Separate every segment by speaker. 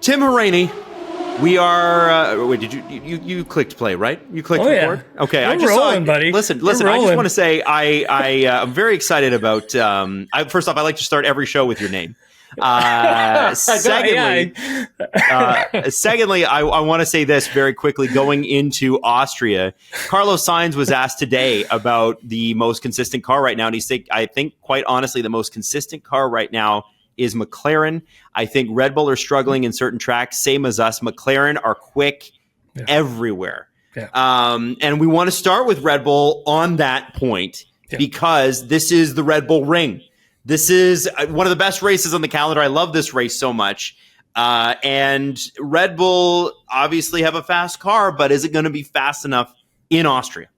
Speaker 1: Tim Hauraney, we are. Wait, did you clicked play, right? You clicked record.
Speaker 2: Yeah.
Speaker 1: Okay,
Speaker 2: We're
Speaker 1: I just
Speaker 2: rolling,
Speaker 1: saw.
Speaker 2: buddy.
Speaker 1: Listen.
Speaker 2: We're
Speaker 1: I just
Speaker 2: rolling.
Speaker 1: want to say I'm very excited about. First off, I like to start every show with your name. Secondly, I want to say this very quickly. Going into Austria, Carlos Sainz was asked today about the most consistent car right now, and I think quite honestly, the most consistent car right now is McLaren. I think Red Bull are struggling in certain tracks, same as us. McLaren are quick everywhere. Yeah. And we want to start with Red Bull on that point because this is the Red Bull Ring. This is one of the best races on the calendar. I love this race so much. And Red Bull obviously have a fast car, but is it going to be fast enough in Austria?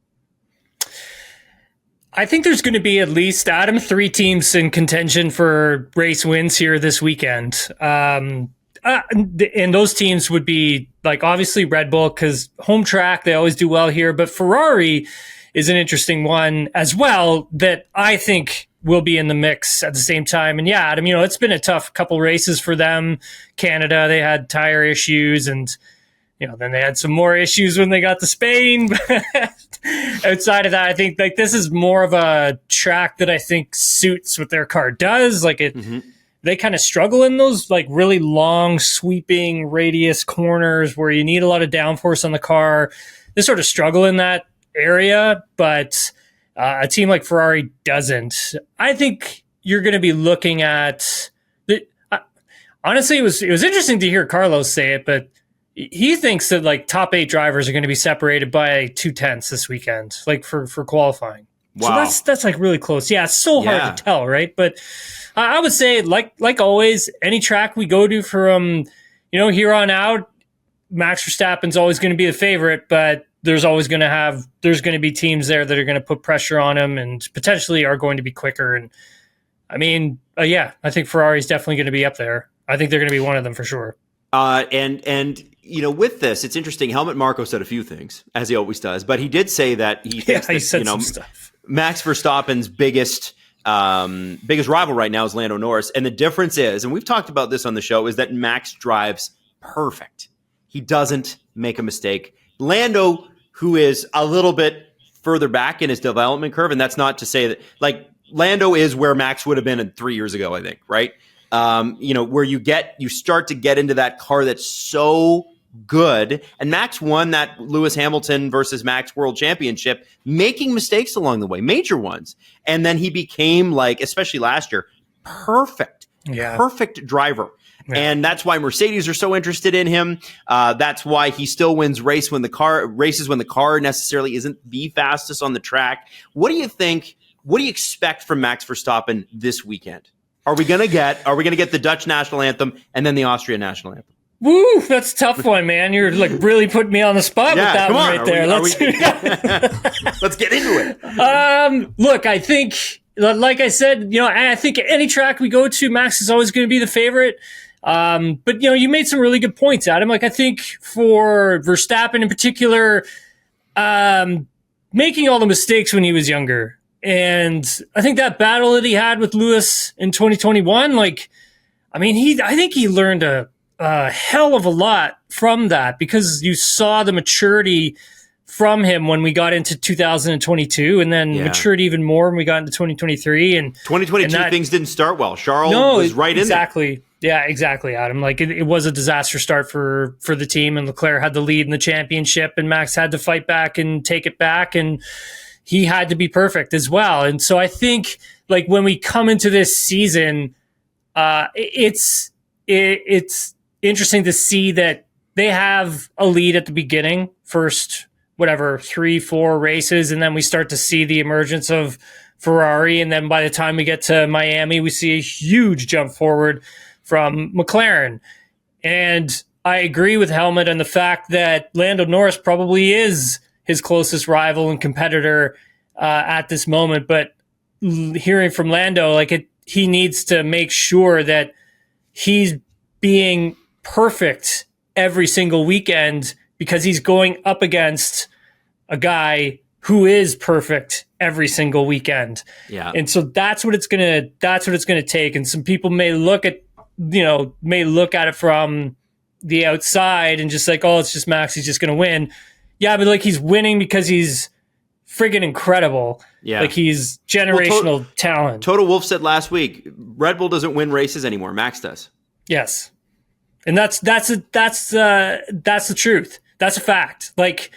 Speaker 2: I think there's going to be at least, Adam, 3 teams in contention for race wins here this weekend. And those teams would be like obviously Red Bull because home track, they always do well here. But Ferrari is an interesting one as well that I think will be in the mix at the same time. And yeah, Adam, it's been a tough couple races for them. Canada, they had tire issues and then they had some more issues when they got to Spain. Outside of that, I think this is more of a track that I think suits what their car does. They kind of struggle in those really long sweeping radius corners where you need a lot of downforce on the car. They sort of struggle in that area, but a team like Ferrari doesn't. I think you're going to be looking at honestly, it was interesting to hear Carlos say it, but he thinks that top 8 drivers are going to be separated by 0.2 this weekend, for qualifying.
Speaker 1: Wow.
Speaker 2: So that's really close. Yeah, it's so hard to tell, right? But I would say, like always, any track we go to from here on out, Max Verstappen's always going to be the favorite, but there's going to be teams there that are going to put pressure on him and potentially are going to be quicker. And I mean, I think Ferrari's definitely going to be up there. I think they're going to be one of them for sure.
Speaker 1: And with this, it's interesting. Helmut Marko said a few things, as he always does, but he did say that he thinks
Speaker 2: he said some stuff.
Speaker 1: Max Verstappen's biggest rival right now is Lando Norris, and the difference is, and we've talked about this on the show, is that Max drives perfect. He doesn't make a mistake. Lando, who is a little bit further back in his development curve, and that's not to say that Lando is where Max would have been 3 years ago, I think, right? Where you start to get into that car that's so good. And Max won that Lewis Hamilton versus Max World Championship, making mistakes along the way, major ones. And then he became, especially last year, perfect driver. Yeah. And that's why Mercedes are so interested in him. That's why he still wins races when the car necessarily isn't the fastest on the track. What do you think? What do you expect from Max Verstappen this weekend? Are we gonna get the Dutch national anthem and then the Austrian national anthem?
Speaker 2: Woo, that's a tough one, man. You're really putting me on the spot with that one right there.
Speaker 1: Let's get into it.
Speaker 2: Look, I think, like I said, I think any track we go to, Max is always going to be the favorite. But you made some really good points, Adam. I think for Verstappen in particular, making all the mistakes when he was younger. And I think that battle that he had with Lewis in 2021, I think he learned a hell of a lot from that because you saw the maturity from him when we got into 2022 and then matured even more when we got into 2023. And
Speaker 1: 2022, things didn't start well. Charles was right in there.
Speaker 2: Exactly. Yeah, exactly, Adam. It was a disaster start for the team, and Leclerc had the lead in the championship, and Max had to fight back and take it back, and he had to be perfect as well. And so I think when we come into this season, it's interesting to see that they have a lead at the beginning, first, 3-4 races. And then we start to see the emergence of Ferrari. And then by the time we get to Miami, we see a huge jump forward from McLaren. And I agree with Helmut on the fact that Lando Norris probably is his closest rival and competitor at this moment. But hearing from Lando, he needs to make sure that he's being perfect every single weekend because he's going up against a guy who is perfect every single weekend.
Speaker 1: Yeah.
Speaker 2: And so that's what it's gonna take. And some people may look at it from the outside and just like, oh, it's just Max, he's just going to win. Yeah, but like he's winning because he's friggin' incredible.
Speaker 1: Yeah.
Speaker 2: Like he's generational talent.
Speaker 1: Toto Wolff said last week, Red Bull doesn't win races anymore. Max does.
Speaker 2: Yes. And that's the truth. That's a fact. Like,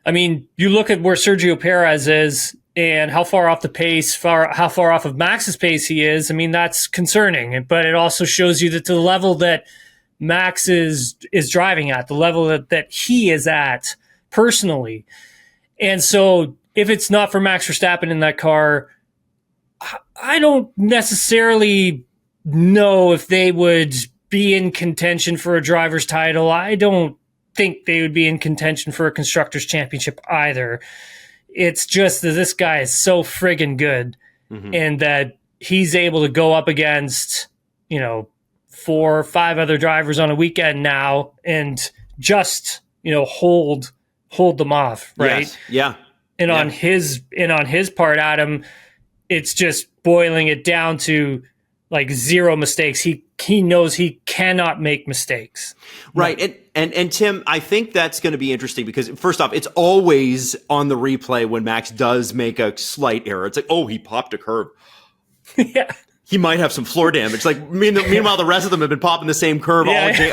Speaker 2: I mean, you look at where Sergio Perez is and how far off the pace, how far off of Max's pace he is. I mean, that's concerning. But it also shows you that the level that Max is driving at, the level that he is at personally. And so if it's not for Max Verstappen in that car, I don't necessarily know if they would be in contention for a driver's title. I don't think they would be in contention for a constructors championship either. It's just that this guy is so friggin' good, and that he's able to go up against, 4 or 5 other drivers on a weekend now and just, hold them off, right?
Speaker 1: Yes. Yeah.
Speaker 2: And on his part, Adam, it's just boiling it down to like 0 mistakes. He knows he cannot make mistakes.
Speaker 1: Right.
Speaker 2: No.
Speaker 1: And Tim, I think that's going to be interesting because first off, it's always on the replay when Max does make a slight error. It's like, oh, he popped a curb.
Speaker 2: Yeah.
Speaker 1: He might have some floor damage. Like meanwhile, the rest of them have been popping the same curve all day.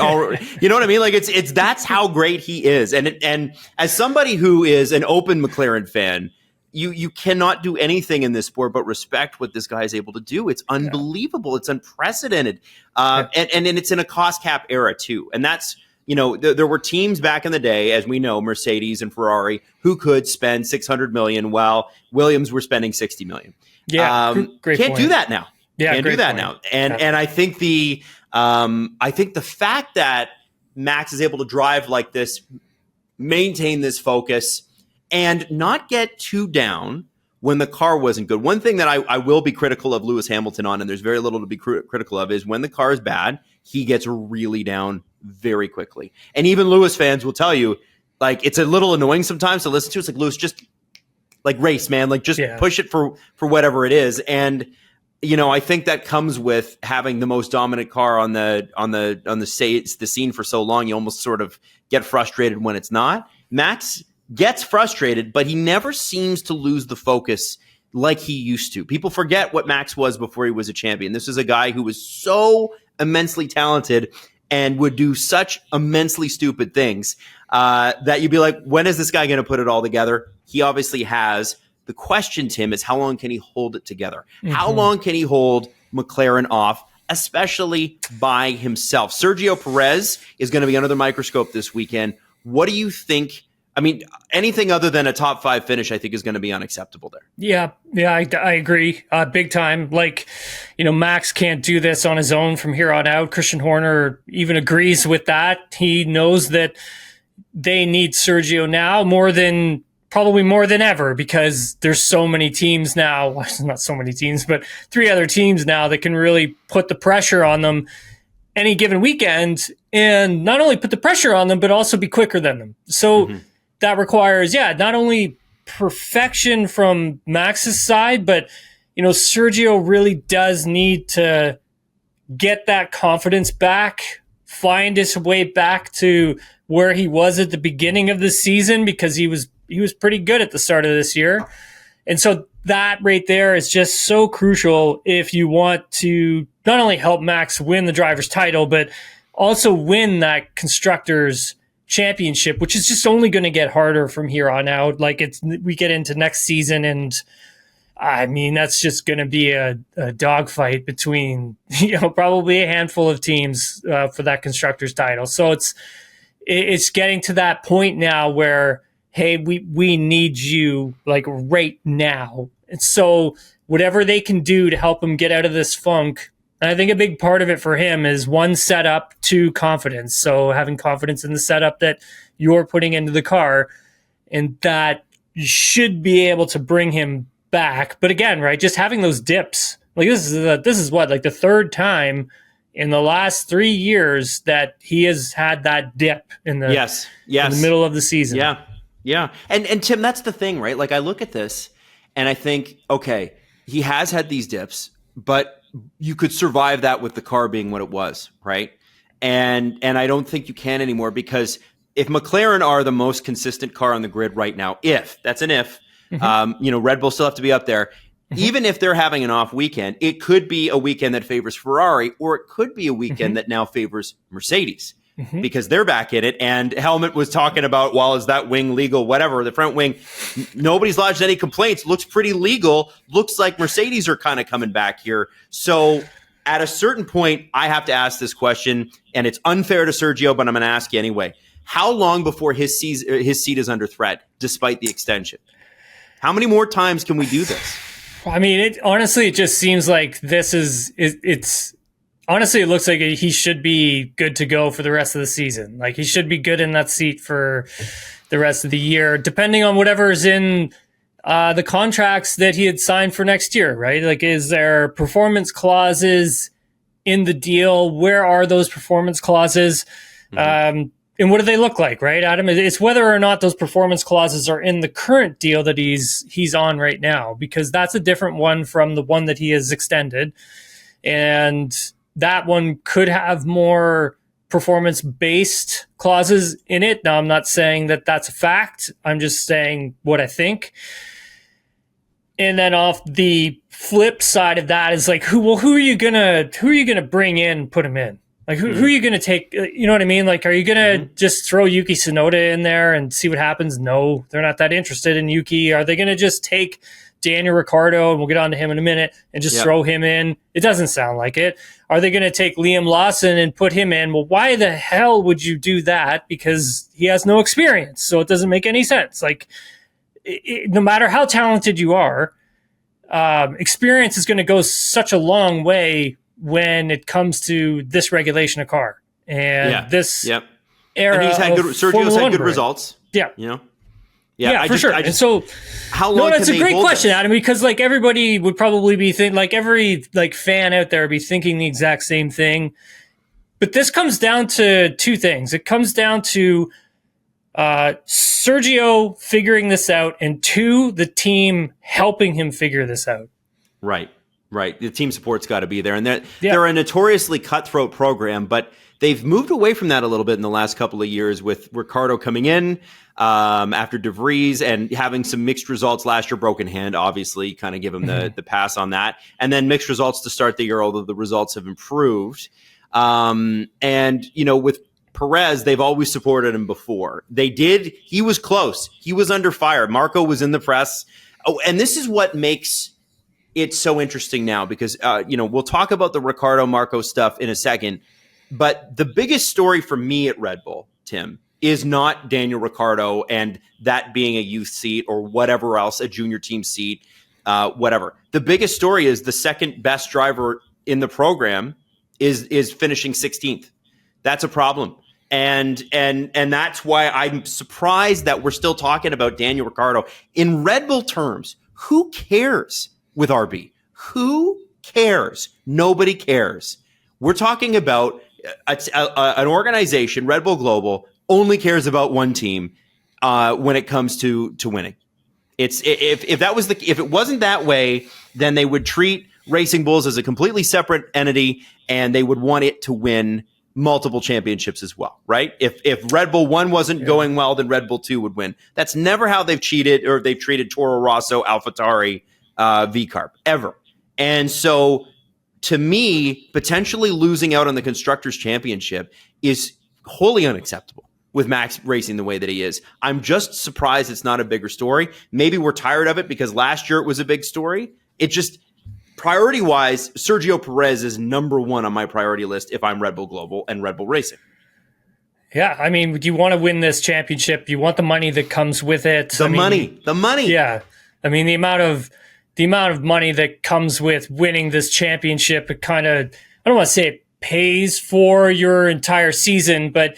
Speaker 1: You know what I mean? Like it's that's how great he is. And as somebody who is an open McLaren fan, you cannot do anything in this sport but respect what this guy is able to do. It's unbelievable. It's unprecedented. And it's in a cost cap era too. And that's, there were teams back in the day, as we know, Mercedes and Ferrari, who could spend $600 million while Williams were spending $60 million.
Speaker 2: Yeah, great
Speaker 1: can't
Speaker 2: point.
Speaker 1: do that now.
Speaker 2: Yeah,
Speaker 1: can't do that now. And I think the fact that Max is able to drive like this, maintain this focus, and not get too down when the car wasn't good. One thing that I will be critical of Lewis Hamilton on, and there's very little to be critical of, is when the car is bad, he gets really down very quickly. And even Lewis fans will tell you, like, it's a little annoying sometimes to listen to. It's like, Lewis, just like race, man. Like, just push it for whatever it is. And I think that comes with having the most dominant car on the scene for so long. You almost sort of get frustrated when it's not. Max gets frustrated, but he never seems to lose the focus like he used to. People forget what Max was before he was a champion. This is a guy who was so immensely talented and would do such immensely stupid things that you'd be like, when is this guy going to put it all together? He obviously has. The question, Tim, is how long can he hold it together? Mm-hmm. How long can he hold McLaren off, especially by himself? Sergio Perez is going to be under the microscope this weekend. What do you think? I mean, anything other than a top 5 finish, I think, is going to be unacceptable there.
Speaker 2: Yeah, I agree. Big time. Like, Max can't do this on his own from here on out. Christian Horner even agrees with that. He knows that they need Sergio now probably more than ever, because there's so many teams now. Well, not so many teams, but 3 other teams now that can really put the pressure on them any given weekend, and not only put the pressure on them, but also be quicker than them. So that requires, not only perfection from Max's side, but, Sergio really does need to get that confidence back, find his way back to where he was at the beginning of the season, because he was pretty good at the start of this year. And so that right there is just so crucial if you want to not only help Max win the driver's title, but also win that constructors championship, which is just only going to get harder from here on out. Like, we get into next season, and I mean, that's just going to be a dogfight between, probably a handful of teams for that constructors title. So it's getting to that point now where, hey, we need you like right now. And so whatever they can do to help him get out of this funk. And I think a big part of it for him is 1, setup, 2, confidence. So having confidence in the setup that you're putting into the car, and that should be able to bring him back. But again, right, just having those dips. Like this is what, like the 3rd time in the last 3 years that he has had that dip in the in the middle of the season.
Speaker 1: Yeah. And Tim, that's the thing, right? Like, I look at this and I think, okay, he has had these dips, but you could survive that with the car being what it was, right? And I don't think you can anymore, because if McLaren are the most consistent car on the grid right now, that's an if, Red Bull still have to be up there. Even if they're having an off weekend, it could be a weekend that favors Ferrari, or it could be a weekend that now favors Mercedes, because they're back in it. And Helmut was talking about, well, is that wing legal? Whatever. The front wing, nobody's lodged any complaints. Looks pretty legal. Looks like Mercedes are kind of coming back here. So at a certain point, I have to ask this question, and it's unfair to Sergio, but I'm going to ask you anyway. How long before his seat is under threat, despite the extension? How many more times can we do this?
Speaker 2: I mean, it just seems like it looks like he should be good to go for the rest of the season. Like, he should be good in that seat for the rest of the year, depending on whatever is in the contracts that he had signed for next year, right? Like, is there performance clauses in the deal? Where are those performance clauses? And what do they look like, right, Adam? It's whether or not those performance clauses are in the current deal that he's on right now, because that's a different one from the one that he has extended. And that one could have more performance-based clauses in it. Now, I'm not saying that that's a fact. I'm just saying what I think. And then off the flip side of that is like, who are you gonna bring in and put him in? Like, who are you going to take? You know what I mean? Like, are you going to just throw Yuki Tsunoda in there and see what happens? No, they're not that interested in Yuki. Are they going to just take Daniel Ricciardo, and we'll get on to him in a minute, and just throw him in? It doesn't sound like it. Are they going to take Liam Lawson and put him in? Well, why the hell would you do that? Because he has no experience, so it doesn't make any sense. Like, no matter how talented you are, experience is going to go such a long way when it comes to this regulation of car and this era. And he's had
Speaker 1: Sergio's had good results.
Speaker 2: Yeah.
Speaker 1: For
Speaker 2: sure. And so,
Speaker 1: how long?
Speaker 2: That's a great question, Adam, because like everybody would probably be thinking, like every like fan out there would be thinking the exact same thing. But this comes down to two things. It comes down to Sergio figuring this out, and two, the team helping him figure this out.
Speaker 1: Right. The team support's got to be there. And they're a notoriously cutthroat program, but they've moved away from that a little bit in the last couple of years, with Ricciardo coming in after De Vries and having some mixed results last year. Broken hand, obviously, kind of give him the pass on that. And then mixed results to start the year, although the results have improved. And, with Perez, they've always supported him before. They did. He was close. He was under fire. Marco was in the press. Oh, and this is what makes it's so interesting now, because, we'll talk about the Ricciardo Marco stuff in a second, but the biggest story for me at Red Bull, Tim, is not Daniel Ricciardo and that being a youth seat or whatever else, a junior team seat, whatever. The biggest story is the second best driver in the program is finishing 16th. That's a problem. And that's why I'm surprised that we're still talking about Daniel Ricciardo. In Red Bull terms, who cares with RB? Who cares? Nobody cares. We're talking about an organization, Red Bull Global, only cares about one team when it comes to winning. If it wasn't that way, then they would treat Racing Bulls as a completely separate entity, and they would want it to win multiple championships as well, right? If Red Bull 1 wasn't going well, then Red Bull 2 would win. That's never how they've cheated, or they've treated Toro Rosso, AlphaTauri, VCarb ever. And so, to me, potentially losing out on the Constructors' Championship is wholly unacceptable with Max racing the way that he is. I'm just surprised it's not a bigger story. Maybe we're tired of it because last year it was a big story. It just, priority-wise, Sergio Perez is number one on my priority list if I'm Red Bull Global and Red Bull Racing.
Speaker 2: Yeah, I mean, you want to win this championship. You want the money that comes with it.
Speaker 1: The money.
Speaker 2: Yeah. I mean, the amount of money that comes with winning this championship, it kind of, I don't want to say it pays for your entire season, but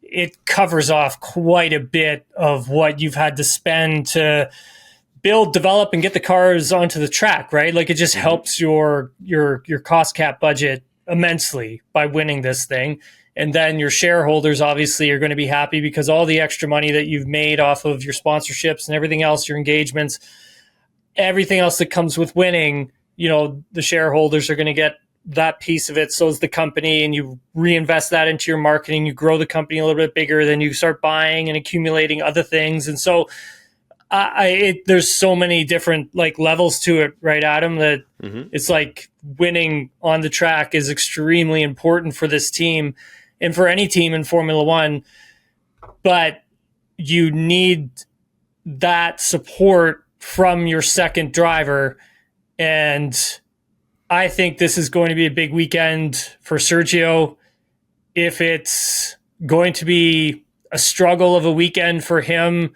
Speaker 2: it covers off quite a bit of what you've had to spend to build, develop, and get the cars onto the track, right? Like, it just helps your cost cap budget immensely by winning this thing. And then your shareholders obviously are going to be happy because all the extra money that you've made off of your sponsorships and everything else, your engagements, everything else that comes with winning, the shareholders are going to get that piece of it. So is the company, and you reinvest that into your marketing. You grow the company a little bit bigger, then you start buying and accumulating other things. And so there's so many different like levels to it, right, Adam, that it's like winning on the track is extremely important for this team and for any team in Formula One. But you need that support from your second driver. And I think this is going to be a big weekend for Sergio. If it's going to be a struggle of a weekend for him,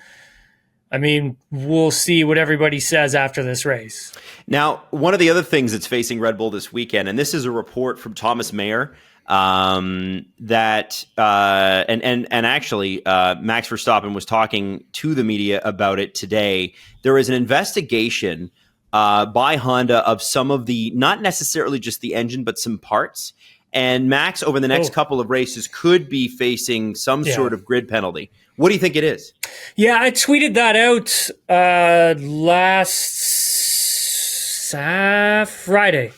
Speaker 2: I mean, we'll see what everybody says after this race.
Speaker 1: Now, one of the other things that's facing Red Bull this weekend, and this is a report from Thomas Mayer, that actually Max Verstappen was talking to the media about it today. There is an investigation by Honda of some of the, not necessarily just the engine, but some parts. And Max, over the next couple of races, could be facing some sort of grid penalty. What do you think it is?
Speaker 2: Yeah, I tweeted that out last Friday.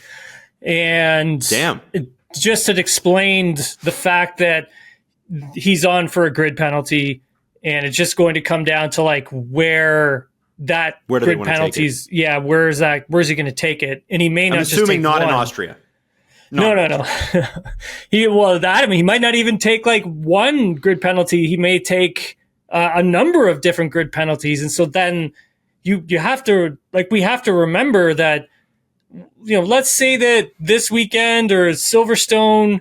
Speaker 2: And it just had explained the fact that he's on for a grid penalty, and it's just going to come down to like where grid penalties. Yeah, where's he going to take it? And he may not. I'm
Speaker 1: assuming not in Austria.
Speaker 2: No. He might not even take like one grid penalty. He may take a number of different grid penalties, and so then you have to, like, we have to remember that, you know, let's say that this weekend or Silverstone,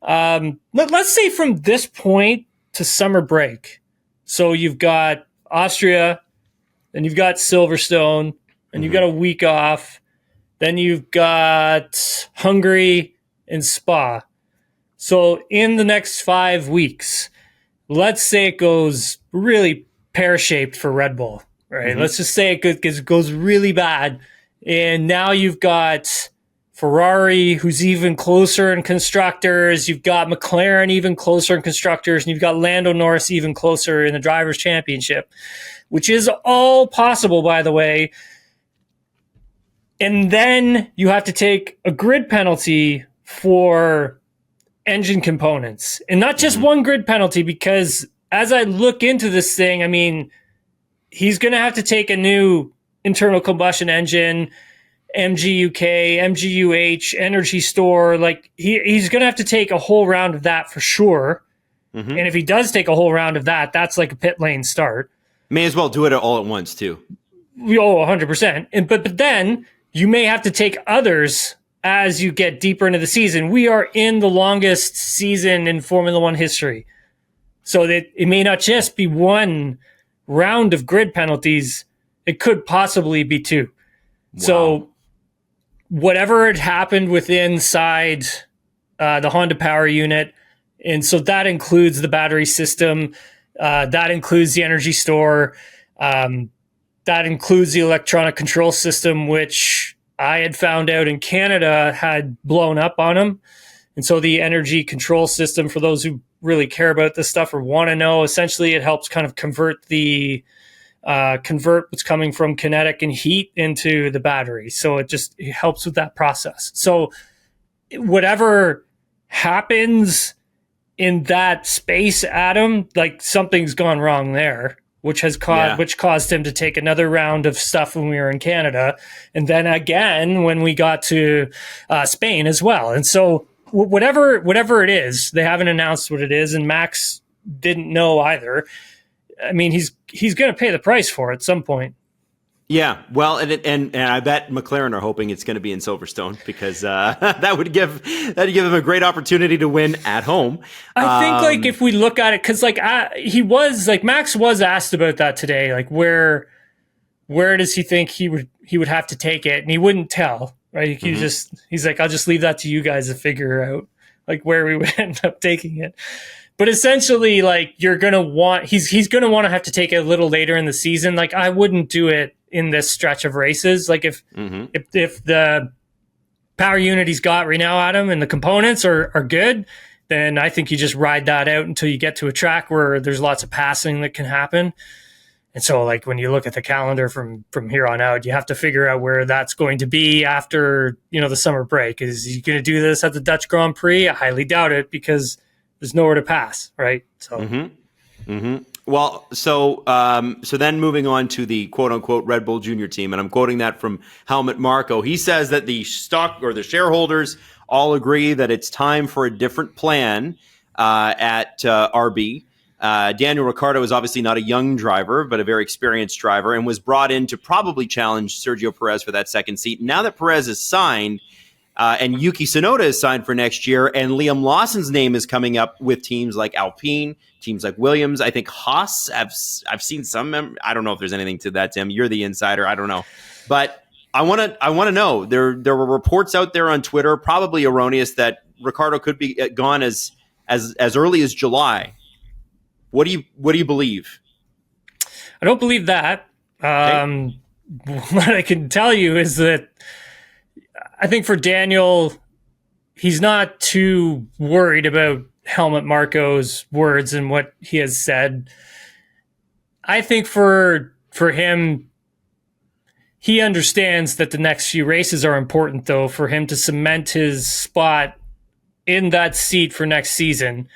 Speaker 2: let's say from this point to summer break. So you've got Austria, then you've got Silverstone, and you've got a week off. Then you've got Hungary and Spa. So in the next 5 weeks, let's say it goes really pear-shaped for Red Bull, right? Let's just say it goes really bad. And now you've got Ferrari, who's even closer in constructors. You've got McLaren even closer in constructors. And you've got Lando Norris even closer in the Drivers' Championship, which is all possible, by the way. And then you have to take a grid penalty for engine components. And not just one grid penalty, because as I look into this thing, I mean, he's going to have to take a new internal combustion engine, MGUK, MGUH, energy store. Like he's going to have to take a whole round of that for sure. And if he does take a whole round of that, that's like a pit lane start.
Speaker 1: May as well do it all at once too.
Speaker 2: Oh, 100%. But then you may have to take others as you get deeper into the season. We are in the longest season in Formula One history. So that it may not just be one round of grid penalties. It could possibly be two. Wow. So whatever had happened inside the Honda power unit, and so that includes the battery system, that includes the energy store, that includes the electronic control system, which I had found out in Canada had blown up on them. And so the energy control system, for those who really care about this stuff or want to know, essentially it helps kind of convert what's coming from kinetic and heat into the battery. So it helps with that process. So whatever happens in that space, Adam, like something's gone wrong there, which caused him to take another round of stuff when we were in Canada, and then again when we got to Spain as well. And so whatever it is, they haven't announced what it is, and Max didn't know either. I mean, he's going to pay the price for it at some point.
Speaker 1: Yeah, well, and I bet McLaren are hoping it's going to be in Silverstone, because that would give him a great opportunity to win at home.
Speaker 2: I think, like, if we look at it, because Max was asked about that today, like where does he think he would have to take it, and he wouldn't tell, right? He's like, I'll just leave that to you guys to figure out like where we would end up taking it. But essentially, like, he's going to want to have to take it a little later in the season. Like, I wouldn't do it in this stretch of races. Like, if the power unit he's got right now, Adam, and the components are good, then I think you just ride that out until you get to a track where there's lots of passing that can happen. And so, like, when you look at the calendar from here on out, you have to figure out where that's going to be after, the summer break. Is he going to do this at the Dutch Grand Prix? I highly doubt it, because there's nowhere to pass, right? So,
Speaker 1: Well, so then moving on to the quote unquote Red Bull Junior team, and I'm quoting that from Helmut Marko. He says that the stock or the shareholders all agree that it's time for a different plan at RB. Daniel Ricciardo is obviously not a young driver, but a very experienced driver, and was brought in to probably challenge Sergio Perez for that second seat. Now that Perez is signed, and Yuki Tsunoda is signed for next year, and Liam Lawson's name is coming up with teams like Alpine, teams like Williams. I think Haas, I've seen some. I don't know if there's anything to that, Tim. You're the insider. I don't know, but I want to know. There were reports out there on Twitter, probably erroneous, that Ricciardo could be gone as early as July. What do you believe?
Speaker 2: I don't believe that.
Speaker 1: Okay.
Speaker 2: What I can tell you is that I think for Daniel, he's not too worried about Helmut Marko's words and what he has said. I think for him, he understands that the next few races are important, though, for him to cement his spot in that seat for next season,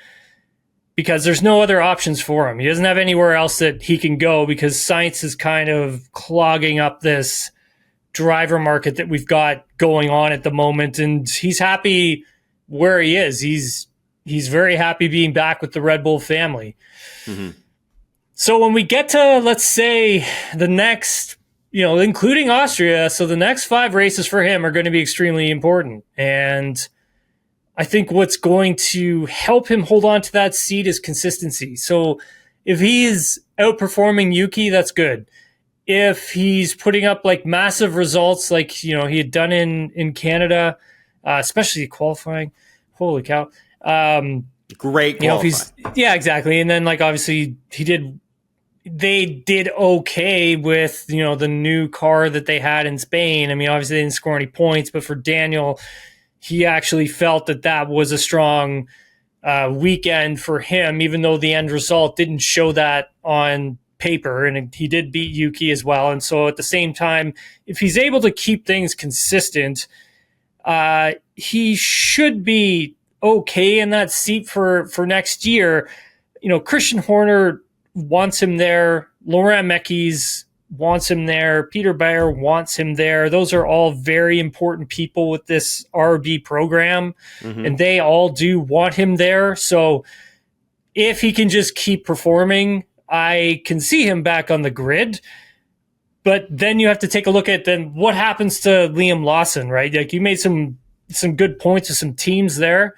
Speaker 2: because there's no other options for him. He doesn't have anywhere else that he can go, because Sainz is kind of clogging up this driver market that we've got going on at the moment, and he's happy where he is. He's very happy being back with the Red Bull family. Mm-hmm. So when we get to, let's say, the next, including Austria, so the next 5 races for him are going to be extremely important. And I think what's going to help him hold on to that seat is consistency. So if he's outperforming Yuki, that's good. If he's putting up like massive results like, he had done in Canada, especially qualifying, holy cow.
Speaker 1: Great qualifying.
Speaker 2: Yeah, exactly. And then, like, obviously they did okay with, the new car that they had in Spain. I mean, obviously they didn't score any points, but for Daniel, he actually felt that was a strong weekend for him, even though the end result didn't show that on paper, and he did beat Yuki as well. And so at the same time, if he's able to keep things consistent, he should be okay in that seat for next year. Christian Horner wants him there. Laurent Mekies wants him there. Peter Bayer wants him there. Those are all very important people with this RB program, and they all do want him there. So if he can just keep performing, I can see him back on the grid. But then you have to take a look at then what happens to Liam Lawson, right? Like, you made some good points with some teams there.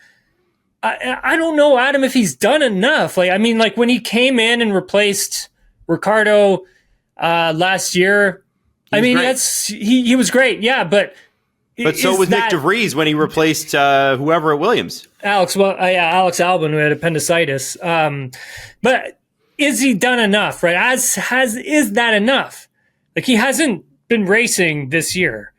Speaker 2: I don't know, Adam, if he's done enough. Like, I mean, like, when he came in and replaced Ricciardo last year, he was great. Yeah, but
Speaker 1: so was Nick DeVries when he replaced whoever at Williams.
Speaker 2: Alex Albon, who had appendicitis. But is he done enough, right? Is that enough? Like, he hasn't been racing this year.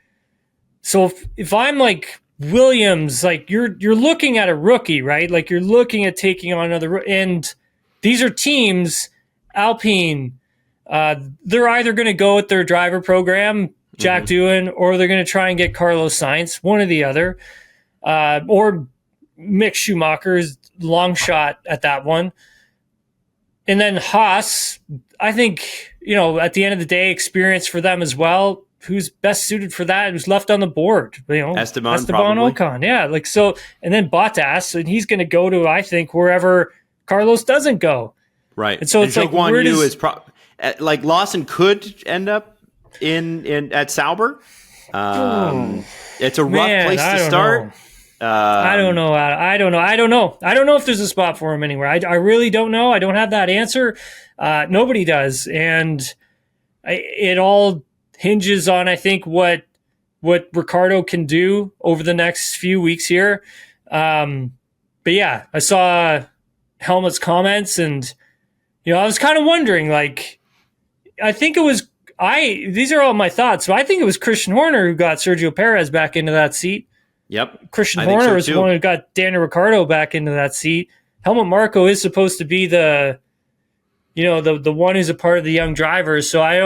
Speaker 2: So if I'm like Williams, like, you're looking at a rookie, right? Like, you're looking at taking on another, and these are teams, Alpine, they're either going to go with their driver program, Jack Doohan, or they're going to try and get Carlos Sainz, one or the other, or Mick Schumacher's long shot at that one. And then Haas, I think, at the end of the day, experience for them as well. Who's best suited for that? Who's left on the board?
Speaker 1: Esteban
Speaker 2: Ocon. Yeah. Like, so, and then Bottas, and he's going to go to, I think, wherever Carlos doesn't go.
Speaker 1: Right.
Speaker 2: And so it's like,
Speaker 1: where is like Lawson could end up at Sauber. It's a rough place to start.
Speaker 2: I don't know. I don't know if there's a spot for him anywhere. I really don't know. I don't have that answer. Nobody does. And it all hinges on, I think, what Ricciardo can do over the next few weeks here. But yeah, I saw Helmut's comments, and, I was kind of wondering, like, I think it was, these are all my thoughts, but I think it was Christian Horner who got Sergio Perez back into that seat.
Speaker 1: Yep.
Speaker 2: Christian Horner is the one who got Daniel Ricciardo back into that seat. Helmut Marko is supposed to be the the one who's a part of the young drivers. So I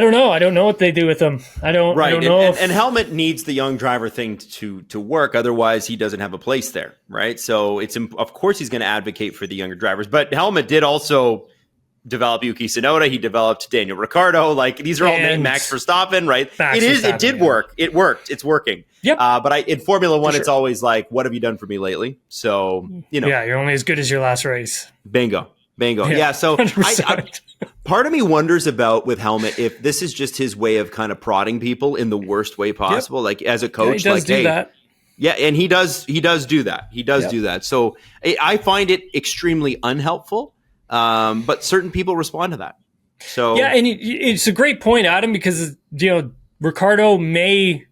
Speaker 2: don't know. I don't know what they do with them. I don't know.
Speaker 1: And Helmut needs the young driver thing to work. Otherwise, he doesn't have a place there, right? So of course he's going to advocate for the younger drivers. But Helmut did also develop Yuki Tsunoda. He developed Daniel Ricciardo. Like, these are all named Max Verstappen, right? It did work. It worked. It's working.
Speaker 2: Yep.
Speaker 1: But in Formula One, it's always like, what have you done for me lately? So,
Speaker 2: Yeah, you're only as good as your last race.
Speaker 1: Bingo. Yeah, so part of me wonders about with Helmut if this is just his way of kind of prodding people in the worst way possible. Like, as a coach,
Speaker 2: he does do that.
Speaker 1: Yeah, and he does do that. He does do that. So I find it extremely unhelpful, but certain people respond to that. So
Speaker 2: yeah, and it's a great point, Adam, because Ricciardo may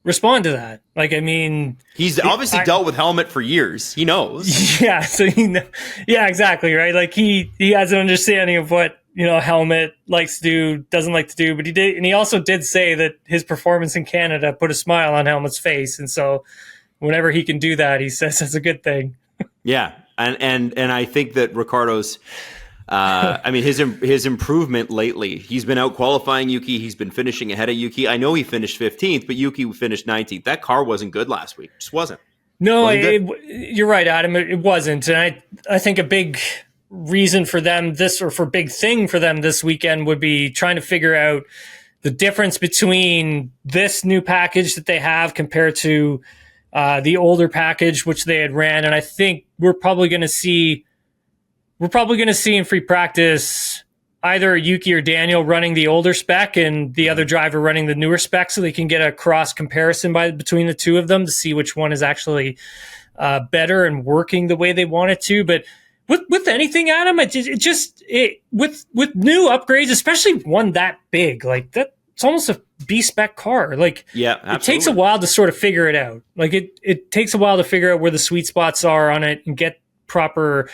Speaker 2: respond to that. Like, I mean,
Speaker 1: he's obviously dealt with Helmut for years. He knows.
Speaker 2: Yeah, so yeah, exactly, right? Like, he has an understanding of what Helmut likes to do, doesn't like to do, but he also did say that his performance in Canada put a smile on Helmut's face, and so whenever he can do that, he says that's a good thing.
Speaker 1: Yeah, and I think that Ricciardo's his improvement lately, he's been out qualifying Yuki. He's been finishing ahead of Yuki. I know he finished 15th, but Yuki finished 19th. That car wasn't good last week. It just wasn't.
Speaker 2: No, you're right, Adam. It wasn't. And I think a big reason for them big thing for them this weekend would be trying to figure out the difference between this new package that they have compared to the older package, which they had ran. And I think we're probably going to see in free practice either Yuki or Daniel running the older spec and the other driver running the newer spec, so they can get a cross comparison between the two of them to see which one is actually better and working the way they want it to. But with anything, Adam, with new upgrades, especially one that big, like that, it's almost a B spec car. Like,
Speaker 1: yeah, absolutely.
Speaker 2: It takes a while to sort of figure it out. Like, it takes a while to figure out where the sweet spots are on it and get proper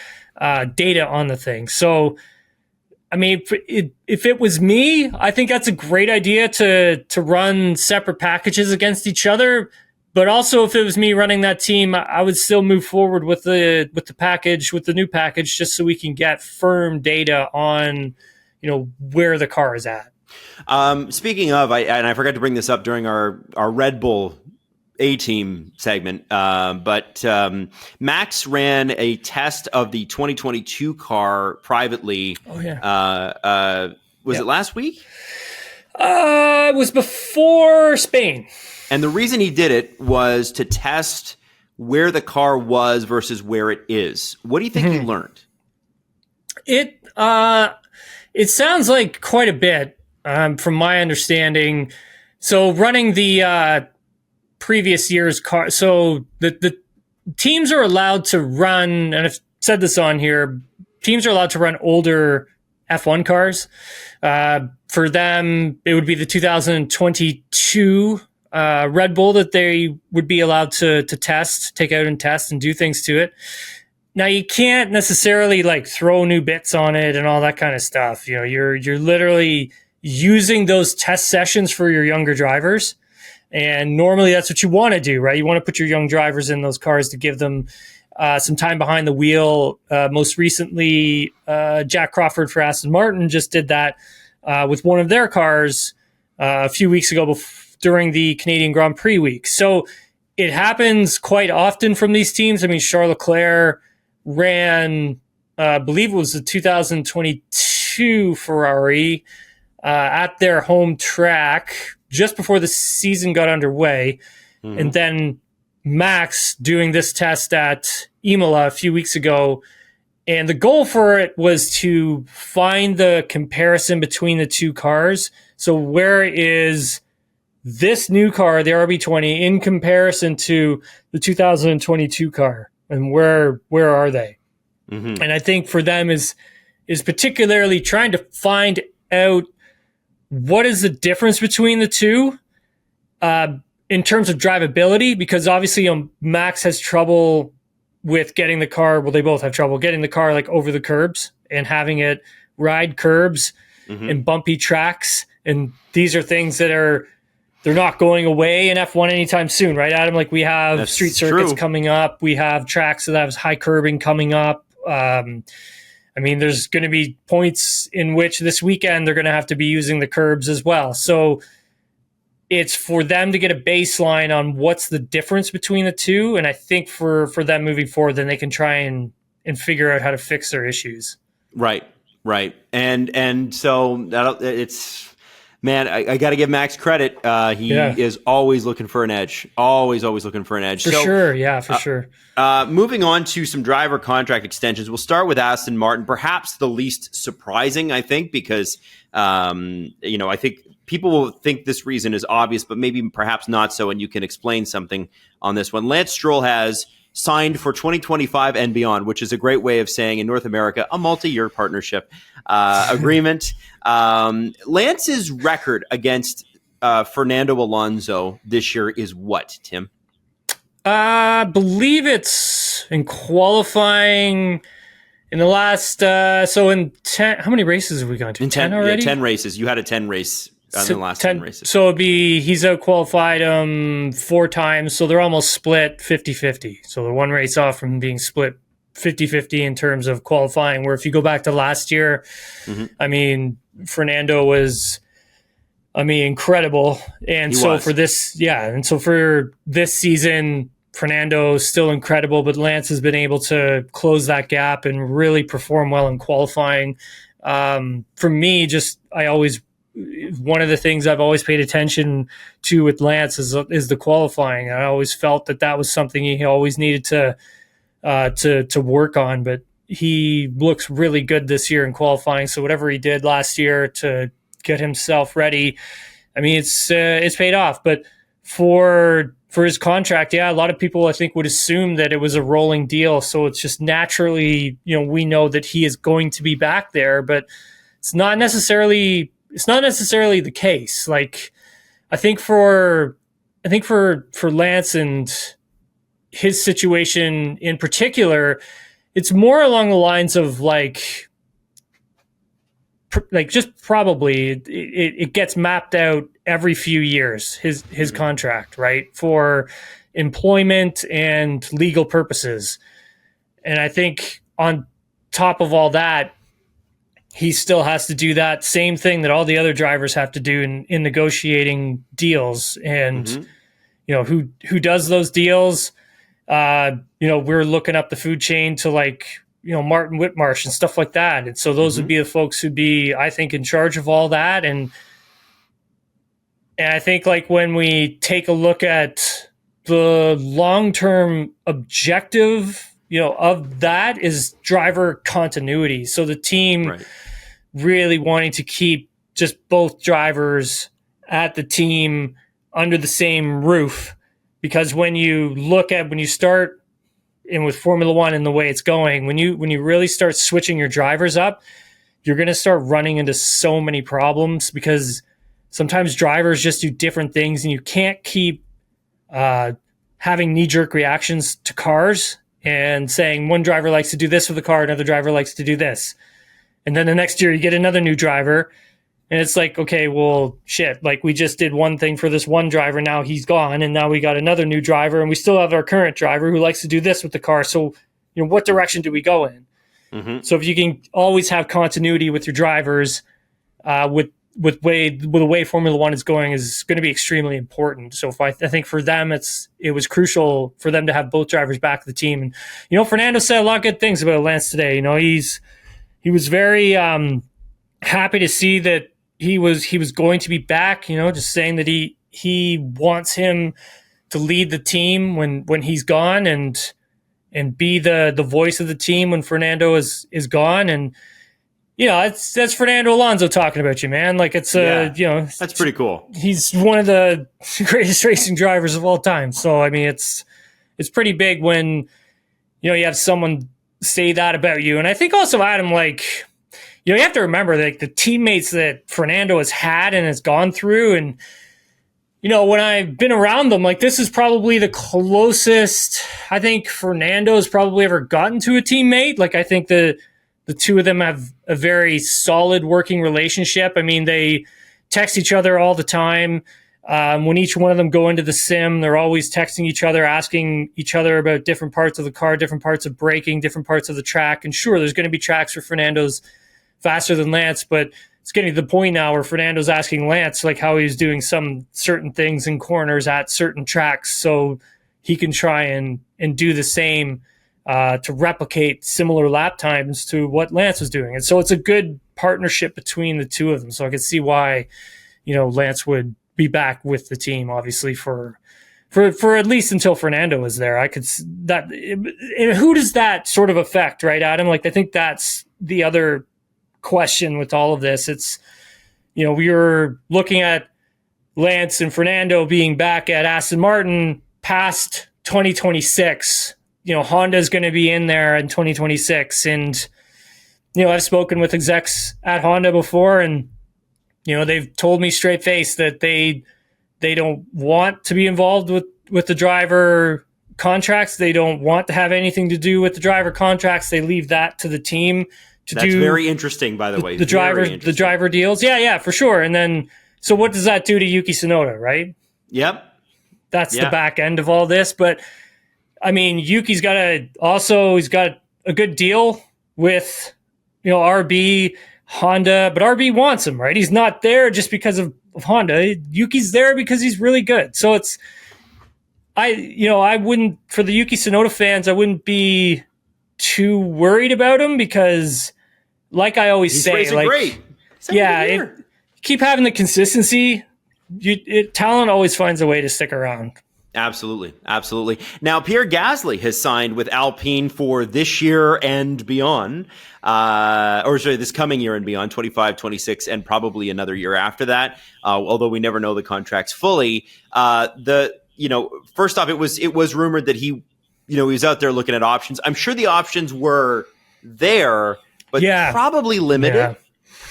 Speaker 2: data on the thing. So, I mean, if it was me, I think that's a great idea to run separate packages against each other. But also, if it was me running that team, I would still move forward with the new package, just so we can get firm data on, where the car is at.
Speaker 1: Speaking of, I forgot to bring this up during our Red Bull A-team segment, but Max ran a test of the 2022 car privately.
Speaker 2: Oh, yeah.
Speaker 1: Was it last week?
Speaker 2: It was before Spain.
Speaker 1: And the reason he did it was to test where the car was versus where it is. What do you think he learned?
Speaker 2: It sounds like quite a bit, from my understanding. So running the previous year's car, so the teams are allowed to run, and I've said this on here, teams are allowed to run older F1 cars. For them, it would be the 2022 Red Bull that they would be allowed to take out and test and do things to it. Now, you can't necessarily like throw new bits on it and all that kind of stuff. You're literally using those test sessions for your younger drivers. And normally that's what you want to do, right? You want to put your young drivers in those cars to give them some time behind the wheel. Most recently, Jack Crawford for Aston Martin just did that with one of their cars a few weeks ago during the Canadian Grand Prix week. So it happens quite often from these teams. I mean, Charles Leclerc ran, I believe it was the 2022 Ferrari at their home track just before the season got underway. Mm-hmm. And then Max doing this test at Imola a few weeks ago. And the goal for it was to find the comparison between the two cars. So where is this new car, the RB20, in comparison to the 2022 car? And where are they? Mm-hmm. And I think for them is particularly trying to find out what is the difference between the two in terms of drivability, because obviously Max has trouble with getting the car. Well, they both have trouble getting the car like over the curbs and having it ride curbs and bumpy tracks. And these are things that they're not going away in F1 anytime soon, right, Adam? Like, we have street circuits coming up. We have tracks that have high curbing coming up. I I mean, there's going to be points in which this weekend they're going to have to be using the curbs as well. So it's for them to get a baseline on what's the difference between the two. And I think for them moving forward, then they can try and figure out how to fix their issues.
Speaker 1: Right. And so it's, man, I got to give Max credit. He is always looking for an edge. Always looking for an edge.
Speaker 2: For sure. Yeah, for sure.
Speaker 1: Moving on to some driver contract extensions. We'll start with Aston Martin, perhaps the least surprising, I think, because, I think people will think this reason is obvious, but maybe perhaps not so, and you can explain something on this one. Lance Stroll has signed for 2025 and beyond, which is a great way of saying in North America, a multi-year partnership agreement. Lance's record against Fernando Alonso this year is what, Tim?
Speaker 2: I believe it's in qualifying in the last, so in 10, how many races have we gone to?
Speaker 1: In 10 already? Yeah, 10 races. You had a 10 race in the last 10 races.
Speaker 2: So he's out-qualified 4 times, so they're almost split 50-50. So they're one race off from being split 50-50 in terms of qualifying, where if you go back to last year, I mean, Fernando was, incredible. And for this season, Fernando's still incredible, but Lance has been able to close that gap and really perform well in qualifying. For me, one of the things I've always paid attention to with Lance is the qualifying. I always felt that was something he always needed to work on, but he looks really good this year in qualifying. So whatever he did last year to get himself ready, it's paid off. But for his contract, a lot of people I think would assume that it was a rolling deal. So it's just naturally, we know that he is going to be back there, but it's not necessarily the case. Like, I think for Lance and his situation in particular, it's more along the lines of just probably it gets mapped out every few years, his contract, right, for employment and legal purposes. And I think on top of all that, he still has to do that same thing that all the other drivers have to do in negotiating deals. And, who does those deals? We're looking up the food chain to Martin Whitmarsh and stuff like that. And so those would be the folks who'd be, I think, in charge of all that. And I think when we take a look at the long-term objective, of that is driver continuity. So the team really wanting to keep just both drivers at the team under the same roof, because when you start in with Formula One and the way it's going, when you really start switching your drivers up, you're going to start running into so many problems, because sometimes drivers just do different things, and you can't keep having knee-jerk reactions to cars and saying one driver likes to do this with the car, another driver likes to do this. And then the next year you get another new driver, and it's like, okay, well, shit, we just did one thing for this one driver, now he's gone, and now we got another new driver, and we still have our current driver who likes to do this with the car. So, what direction do we go in? So if you can always have continuity with your drivers, with the way Formula One is going is going to be extremely important. So I think for them, it was crucial for them to have both drivers back at the team. And, Fernando said a lot of good things about Lance today. He was very happy to see that he was going to be back, just saying that he wants him to lead the team when he's gone and be the voice of the team when Fernando is gone. And, that's Fernando Alonso talking about you, man. That's
Speaker 1: pretty cool.
Speaker 2: He's one of the greatest racing drivers of all time. So, it's pretty big when, you have someone say that about you. And I think also, Adam, you have to remember the teammates that Fernando has had and has gone through. And, when I've been around them, this is probably the closest I think Fernando's probably ever gotten to a teammate. I think the two of them have a very solid working relationship. They text each other all the time. When each one of them go into the sim, they're always texting each other, asking each other about different parts of the car, different parts of braking, different parts of the track. And sure, there's going to be tracks where Fernando's faster than Lance, but it's getting to the point now where Fernando's asking Lance like how he's doing some certain things in corners at certain tracks so he can try and do the same to replicate similar lap times to what Lance was doing. And so it's a good partnership between the two of them. So I could see why, Lance would be back with the team, obviously, for at least until Fernando was there. I could that. And who does that sort of affect, right, Adam? Like, I think that's the other question with all of this. It's, we were looking at Lance and Fernando being back at Aston Martin past 2026. Honda's going to be in there in 2026, and I've spoken with execs at Honda before, and they've told me straight face that they don't want to be involved with the driver contracts. They don't want to have anything to do with the driver contracts. They leave that to the team to do. That's
Speaker 1: very interesting, by the way.
Speaker 2: The driver deals. Yeah, for sure. And then, so what does that do to Yuki Tsunoda, right?
Speaker 1: Yep.
Speaker 2: That's the back end of all this. But I mean, Yuki's got he's got a good deal with, RB, Honda, but RB wants him, right? He's not there just because of Honda. Yuki's there because he's really good. So I wouldn't, for the Yuki Tsunoda fans, I wouldn't be too worried about him because, like I always say,
Speaker 1: great.
Speaker 2: Keep having the consistency. Talent always finds a way to stick around.
Speaker 1: Absolutely. Now, Pierre Gasly has signed with Alpine for this year and beyond, this coming year and beyond, 25, 26, and probably another year after that, although we never know the contracts fully. First off, it was rumored that he was out there looking at options. I'm sure the options were there, but probably limited.
Speaker 2: Yeah.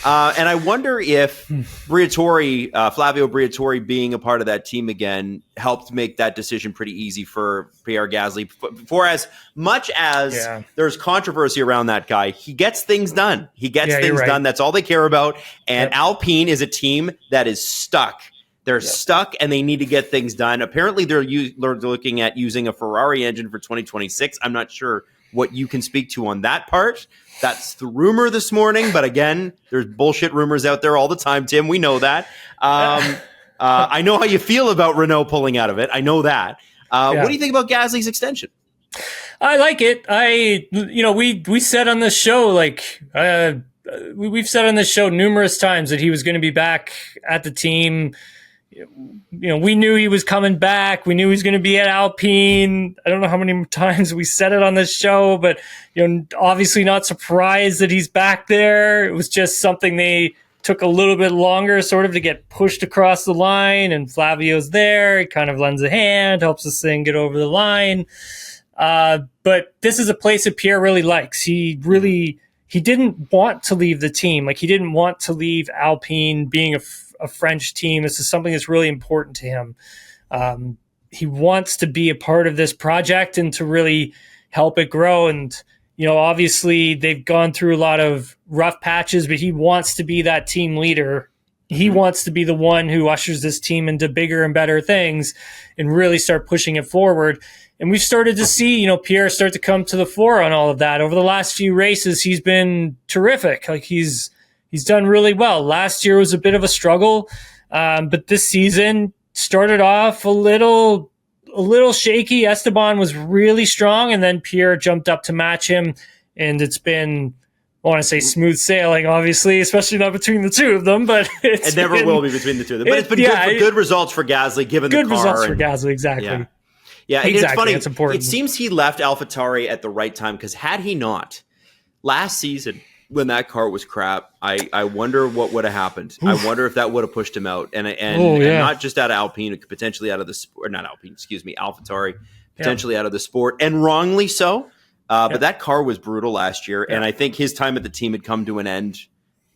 Speaker 1: And I wonder if Flavio Briatore being a part of that team again helped make that decision pretty easy for Pierre Gasly. For as much as there's controversy around that guy, he gets things done. He gets things done. That's all they care about. And Alpine is a team that is stuck. They're stuck and they need to get things done. Apparently, they're looking at using a Ferrari engine for 2026. I'm not sure what you can speak to on that part. That's the rumor this morning. But again, there's bullshit rumors out there all the time, Tim. We know that. I know how you feel about Renault pulling out of it. I know that. What do you think about Gasly's extension?
Speaker 2: I like it. We said on this show, we've said on this show numerous times that he was going to be back at the team. We knew he was coming back. We knew he was going to be at Alpine. I don't know how many times we said it on this show, but obviously not surprised that he's back there. It was just something they took a little bit longer sort of to get pushed across the line, and Flavio's there. He kind of lends a hand, helps this thing get over the line. But this is a place that Pierre really likes. He didn't want to leave the team. He didn't want to leave Alpine being a French team. This is something that's really important to him. He wants to be a part of this project and to really help it grow. And, obviously they've gone through a lot of rough patches, but he wants to be that team leader. He wants to be the one who ushers this team into bigger and better things and really start pushing it forward. And we've started to see, Pierre start to come to the fore on all of that. Over the last few races, he's been terrific. He's done really well. Last year was a bit of a struggle, but this season started off a little shaky. Esteban was really strong, and then Pierre jumped up to match him, and it's been, I want to say smooth sailing, obviously, especially not between the two of them, but it never
Speaker 1: will be between the two of them. But it's been good results for Gasly, given the car.
Speaker 2: Good results for Gasly, exactly.
Speaker 1: Yeah,
Speaker 2: exactly.
Speaker 1: It's funny.
Speaker 2: It's important.
Speaker 1: It seems he left AlphaTauri at the right time, because had he not, last season, when that car was crap, I wonder what would have happened. Oof. I wonder if that would have pushed him out, and not just out of Alpine, potentially out of the sport, not Alpine, AlphaTauri, potentially out of the sport, and wrongly so. But that car was brutal last year, and I think his time at the team had come to an end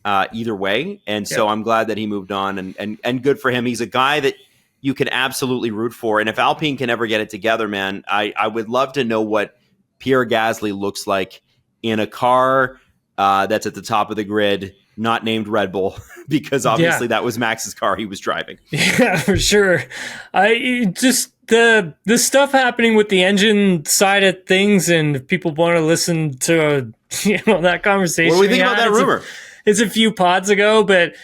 Speaker 1: either way, and so I'm glad that he moved on, and good for him. He's a guy that you can absolutely root for, and if Alpine can ever get it together, man, I would love to know what Pierre Gasly looks like in a car that's at the top of the grid, not named Red Bull, because obviously that was Max's car he was driving.
Speaker 2: Yeah, for sure. I just the stuff happening with the engine side of things, and if people want to listen to that conversation.
Speaker 1: What do we think about that rumor?
Speaker 2: It's a few pods ago, but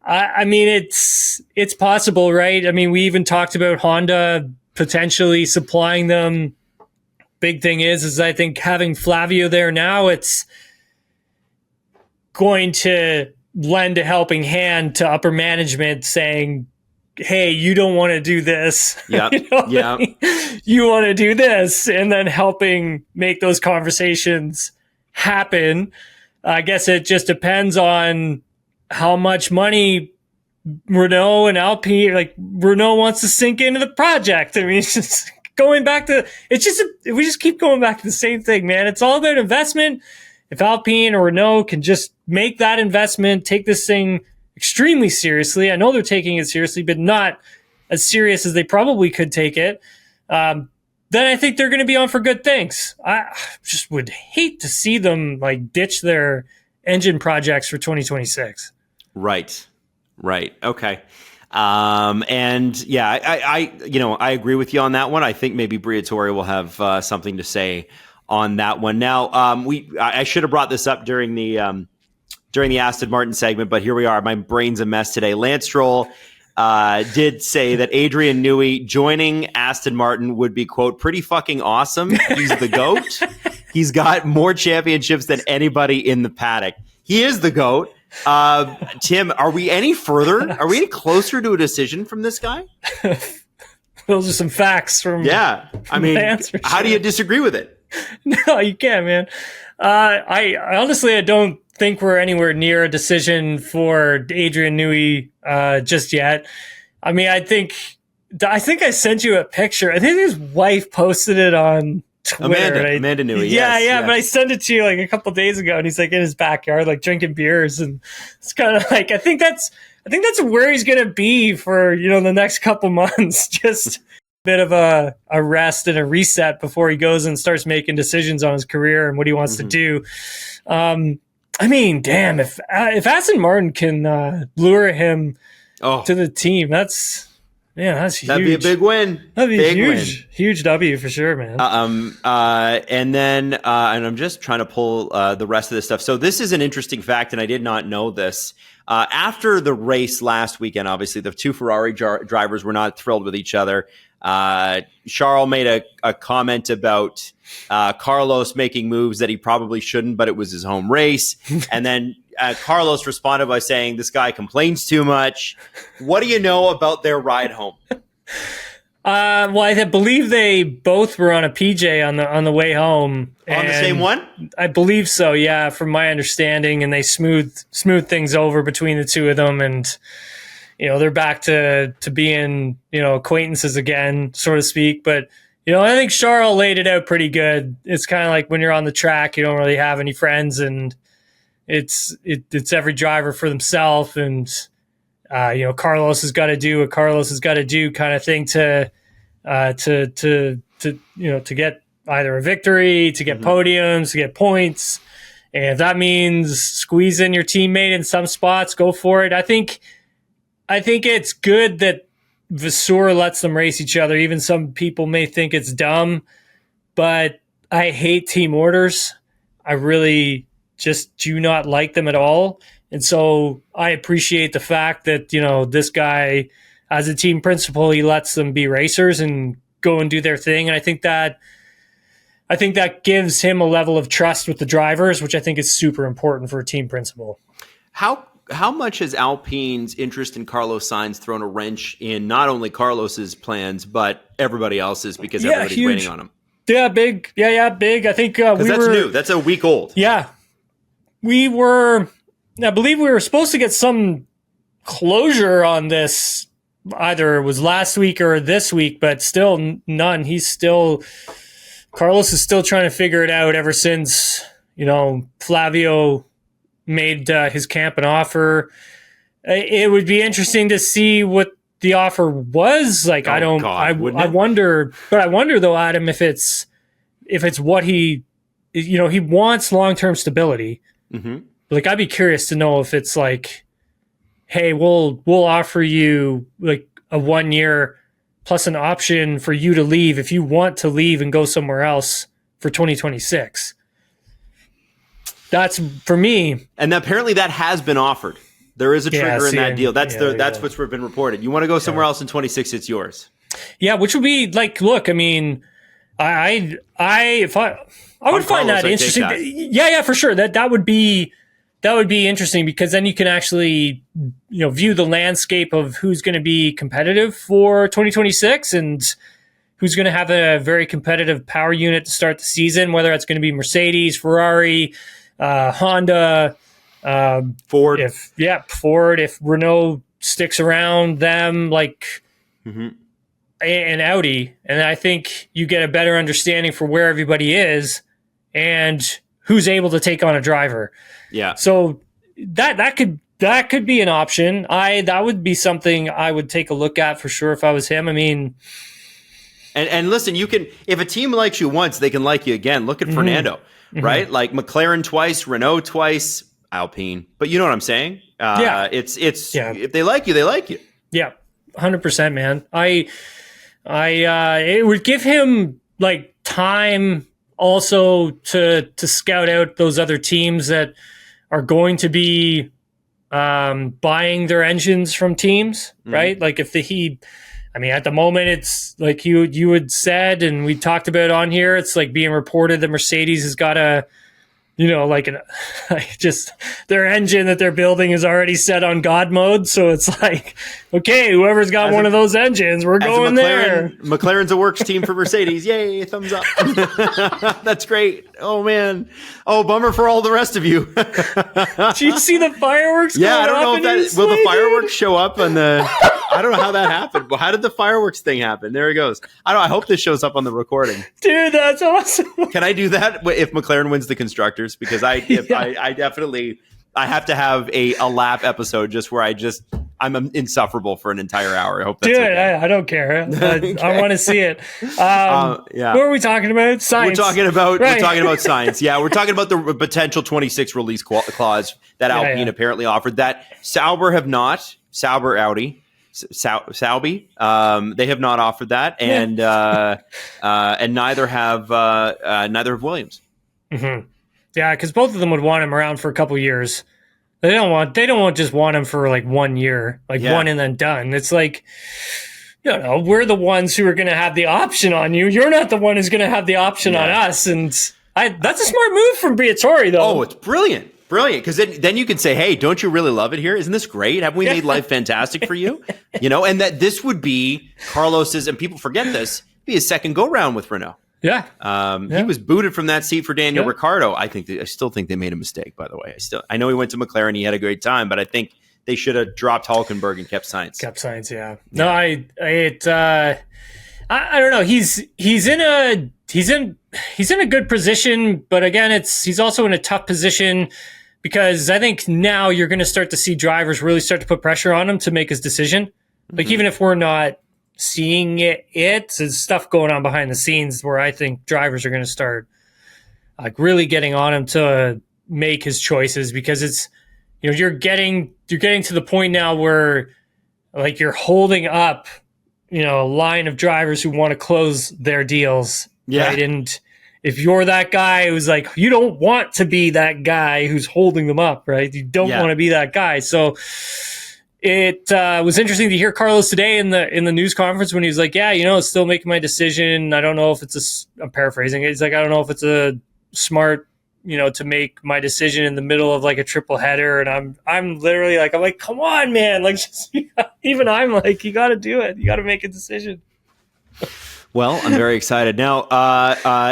Speaker 2: I mean it's possible, right? I mean, we even talked about Honda potentially supplying them. Big thing is I think having Flavio there now, it's going to lend a helping hand to upper management saying, hey, you don't want to do this.
Speaker 1: Yeah.
Speaker 2: You want to do this, and then helping make those conversations happen. I guess it just depends on how much money Renault and Alpine, like Renault wants to sink into the project. I mean, it's just going back to, we just keep going back to the same thing, man. It's all about investment. If Alpine or Renault can just make that investment, take this thing extremely seriously. I know they're taking it seriously, but not as serious as they probably could take it. Then I think they're going to be on for good things. I just would hate to see them like ditch their engine projects for 2026.
Speaker 1: Right. Okay. And yeah, I agree with you on that one. I think maybe Briatore will have something to say on that one. Now, I should have brought this up during the Aston Martin segment, but here we are. My brain's a mess today. Lance Stroll did say that Adrian Newey joining Aston Martin would be, quote, pretty fucking awesome. He's the GOAT. He's got more championships than anybody in the paddock. He is the GOAT. Tim, are we any further? Are we any closer to a decision from this guy?
Speaker 2: Those are some facts from.
Speaker 1: Yeah. I mean, how do you disagree with it?
Speaker 2: No, you can't, man. I honestly, I don't think we're anywhere near a decision for Adrian Newey just yet. I mean, I think I sent you a picture. I think his wife posted it on Twitter.
Speaker 1: Amanda Newey.
Speaker 2: Yeah. But I sent it to you like a couple days ago, and he's like in his backyard, like drinking beers, and it's kind of like I think that's where he's gonna be for the next couple months. Just bit of a rest and a reset before he goes and starts making decisions on his career and what he wants to do. I mean, damn, if Aston Martin can lure him to the team, that's huge.
Speaker 1: That'd be a big win.
Speaker 2: That'd be huge W for sure, man.
Speaker 1: And then and I'm just trying to pull the rest of this stuff. So this is an interesting fact, and I did not know this. After the race last weekend, obviously the two Ferrari drivers were not thrilled with each other. Charles made a comment about Carlos making moves that he probably shouldn't, but it was his home race. And then Carlos responded by saying, this guy complains too much. What do you know about their ride home?
Speaker 2: Well, I believe they both were on a PJ on the way home.
Speaker 1: On the same one?
Speaker 2: I believe so, yeah, from my understanding. And they smooth things over between the two of them, and they're back to being, acquaintances again, so to speak. But, I think Charles laid it out pretty good. It's kind of like when you're on the track, you don't really have any friends, and it's every driver for themselves. And, Carlos has got to do what Carlos has got to do, kind of thing to get either a victory, to get podiums, to get points. And if that means squeeze in your teammate in some spots, go for it. I think it's good that Vasseur lets them race each other. Even some people may think it's dumb, but I hate team orders. I really just do not like them at all. And so I appreciate the fact that, this guy, as a team principal, he lets them be racers and go and do their thing. And I think that gives him a level of trust with the drivers, which I think is super important for a team principal.
Speaker 1: How much has Alpine's interest in Carlos Sainz thrown a wrench in not only Carlos's plans, but everyody else's, because everybody's
Speaker 2: huge.
Speaker 1: waiting on him?
Speaker 2: Yeah, big. Yeah, big. I think
Speaker 1: that's new. That's a week old.
Speaker 2: Yeah. I believe we were supposed to get some closure on this. Either it was last week or this week, but still none. Carlos is still trying to figure it out ever since, Flavio made his camp an offer. It would be interesting to see what the offer was. Like, I wonder though, Adam, if it's what he wants long-term stability.
Speaker 1: Mm-hmm.
Speaker 2: like, I'd be curious to know if it's like, hey, we'll offer you like a 1 year plus an option for you to leave if you want to leave and go somewhere else for 2026. That's for me.
Speaker 1: And apparently that has been offered. There is a trigger in that deal. That's what's been reported. You want to go somewhere else in 26, it's yours.
Speaker 2: Yeah, which would be like, look, I mean, I would find that interesting. Yeah, for sure. That would be interesting, because then you can actually, view the landscape of who's going to be competitive for 2026 and who's going to have a very competitive power unit to start the season, whether it's going to be Mercedes, Ferrari, Honda,
Speaker 1: Ford.
Speaker 2: If Renault sticks around them, like, and Audi. And I think you get a better understanding for where everybody is and who's able to take on a driver. Yeah. So that could be an option. That would be something I would take a look at for sure if I was him. I mean,
Speaker 1: and listen, you can, if a team likes you once, they can like you again. Look at Fernando, right? Like McLaren twice, Renault twice, Alpine. But you know what I'm saying? It's if they like you, they like you.
Speaker 2: Yeah, 100%, man. It would give him like time also to scout out those other teams that are going to be buying their engines from teams, right? Like at the moment, it's like you had said, and we talked about on here, it's like being reported that Mercedes has got their engine that they're building is already set on God mode. So it's like, okay, whoever's got one of those engines, we're going there.
Speaker 1: McLaren's a works team for Mercedes. Yay, thumbs up. That's great. Oh, man. Oh, bummer for all the rest of you.
Speaker 2: Did you see the fireworks?
Speaker 1: Yeah, I don't know if will the fireworks show up on the... I don't know how that happened. Well, how did the fireworks thing happen? There he goes. I hope this shows up on the recording.
Speaker 2: Dude, that's awesome.
Speaker 1: Can I do that if McLaren wins the constructors? Because I definitely have to have a lap episode just where I'm insufferable for an entire hour. I hope that's okay.
Speaker 2: I don't care. I want to see it. What are we talking about? Sainz.
Speaker 1: We're talking about Sainz. Yeah, we're talking about the potential 26 release clause that Alpine apparently offered. That Sauber have not. Sauber Audi. Sauby, they have not offered that, and neither have Williams.
Speaker 2: Mm-hmm. Yeah, because both of them would want him around for a couple years. They don't just want him for like 1 year, one and then done. It's like, we're the ones who are going to have the option on you. You're not the one who's going to have the option on us, and that's a smart move from Briatore, though.
Speaker 1: Oh, it's brilliant. Brilliant, because then you can say, hey, don't you really love it here? Isn't this great? Haven't we made life fantastic for you? And that this would be Carlos's, and people forget this, be his second go-round with Renault.
Speaker 2: Yeah.
Speaker 1: He was booted from that seat for Daniel Ricciardo. I still think they made a mistake, by the way. I know he went to McLaren, he had a great time, but I think they should have dropped Hülkenberg and kept Sainz.
Speaker 2: Yeah. No, I don't know. He's in a good position, but again, he's also in a tough position, because I think now you're going to start to see drivers really start to put pressure on him to make his decision. Like, even if we're not seeing there's stuff going on behind the scenes where I think drivers are going to start like really getting on him to make his choices, because it's, you're getting to the point now where like you're holding up, a line of drivers who want to close their deals. Yeah. Right. And if you're that guy who's like, you don't want to be that guy who's holding them up, right? You don't want to be that guy. So it was interesting to hear Carlos today in the news conference when he was like, still making my decision. I don't know if I'm paraphrasing it. He's like, I don't know if it's a smart, to make my decision in the middle of like a triple header. And I'm literally like, come on, man. Like, even I'm like, you got to do it. You got to make a decision.
Speaker 1: Well, I'm very excited. Now,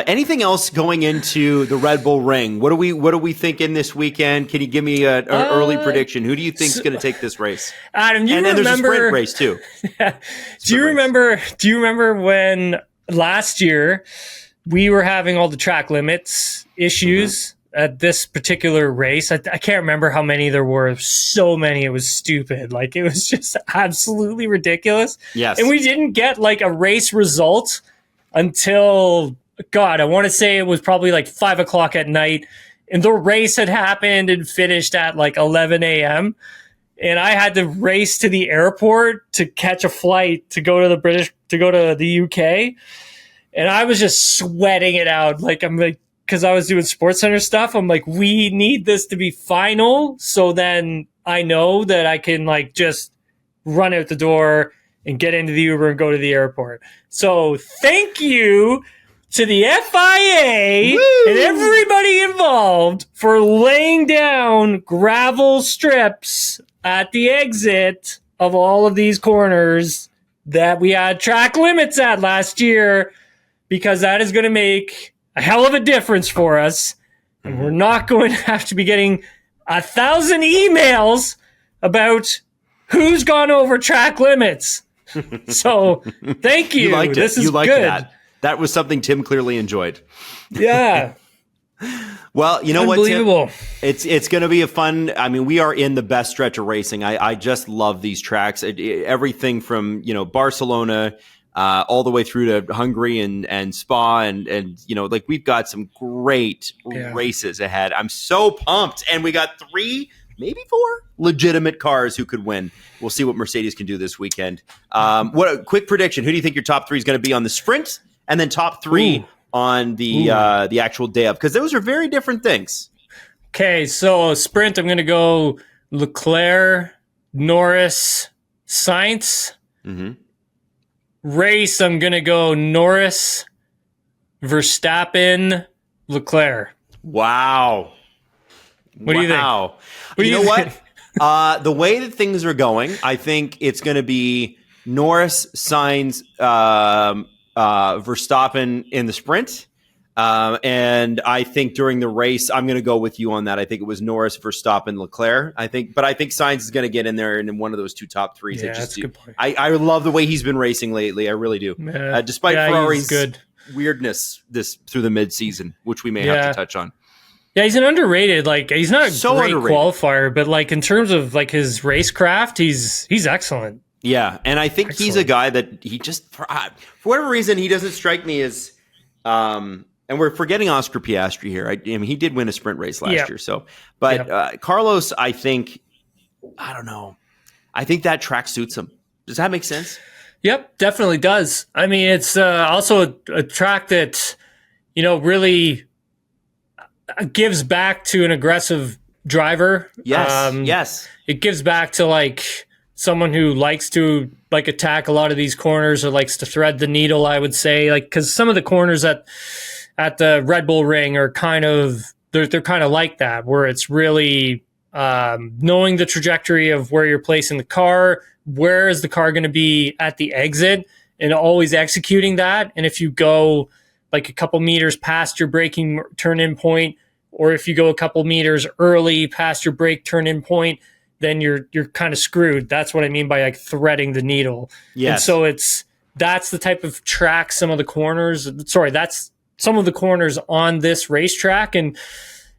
Speaker 1: anything else going into the Red Bull Ring? What are we thinking this weekend? Can you give me an early prediction? Who do you think is going to take this race?
Speaker 2: Adam,
Speaker 1: and there's a sprint race too.
Speaker 2: Yeah. Do you remember when last year we were having all the track limits issues at this particular race? I can't remember how many there were. So many. It was stupid. Like, it was just absolutely ridiculous.
Speaker 1: Yes.
Speaker 2: And we didn't get like a race result until, God, I want to say it was probably like 5:00 at night. and the race had happened and finished at like 11 a.m. And I had to race to the airport to catch a flight to go to the UK. And I was just sweating it out. Like, I'm like, because I was doing SportsCenter stuff. I'm like, we need this to be final. So then I know that I can like just run out the door and get into the Uber and go to the airport. So thank you to the FIA and everybody involved for laying down gravel strips at the exit of all of these corners that we had track limits at last year, because that is going to make a hell of a difference for us. And we're not going to have to be getting 1,000 emails about who's gone over track limits. So thank you.
Speaker 1: You liked it.
Speaker 2: This is
Speaker 1: you liked
Speaker 2: good.
Speaker 1: that. That was something Tim clearly enjoyed.
Speaker 2: Yeah.
Speaker 1: Well, you know what,
Speaker 2: Unbelievable.
Speaker 1: Tim? It's going to be a fun. I mean, we are in the best stretch of racing. I just love these tracks. Everything from Barcelona all the way through to Hungary and Spa and like we've got some great races ahead. I'm so pumped, and we got 3, maybe 4 legitimate cars who could win. We'll see what Mercedes can do this weekend. What a quick prediction. Who do you think your top 3 is going to be on the sprint, and then top 3 on the actual day of? Because those are very different things.
Speaker 2: Okay, so sprint, I'm going to go Leclerc, Norris, Sainz.
Speaker 1: Mm-hmm.
Speaker 2: Race, I'm going to go Norris, Verstappen, Leclerc.
Speaker 1: Wow.
Speaker 2: What do you think?
Speaker 1: You know what? The way that things are going, I think it's going to be Norris, Sainz, Verstappen in the sprint. And I think during the race, I'm going to go with you on that. I think it was Norris, Verstappen, Leclerc. But I think Sainz is going to get in there in one of those 2 top 3s.
Speaker 2: Yeah, that's a good point.
Speaker 1: I love the way he's been racing lately. I really do. Despite Ferrari's weirdness through the mid-season, which we may have to touch on.
Speaker 2: Yeah, he's an underrated. Like, he's not a great
Speaker 1: underrated
Speaker 2: qualifier, but like in terms of like his racecraft, he's excellent.
Speaker 1: Yeah, and I think he's a guy that he just for whatever reason he doesn't strike me as. And we're forgetting Oscar Piastri here. I mean, he did win a sprint race last year. So, but Carlos, I think, I don't know. I think that track suits him. Does that make sense?
Speaker 2: Yep, definitely does. I mean, it's also a track that really gives back to an aggressive driver.
Speaker 1: Yes, yes.
Speaker 2: It gives back to like someone who likes to like attack a lot of these corners or likes to thread the needle, I would say, like, because some of the corners at the Red Bull Ring are kind of they're kind of like that, where it's really knowing the trajectory of where you're placing the car, where is the car going to be at the exit, and always executing that. And if you go like a couple meters past your braking turn-in point, or if you go a couple meters early past your brake turn-in point, then you're kind of screwed. That's what I mean by like threading the needle.
Speaker 1: Yes.
Speaker 2: And so that's the type of track that's some of the corners on this racetrack. And,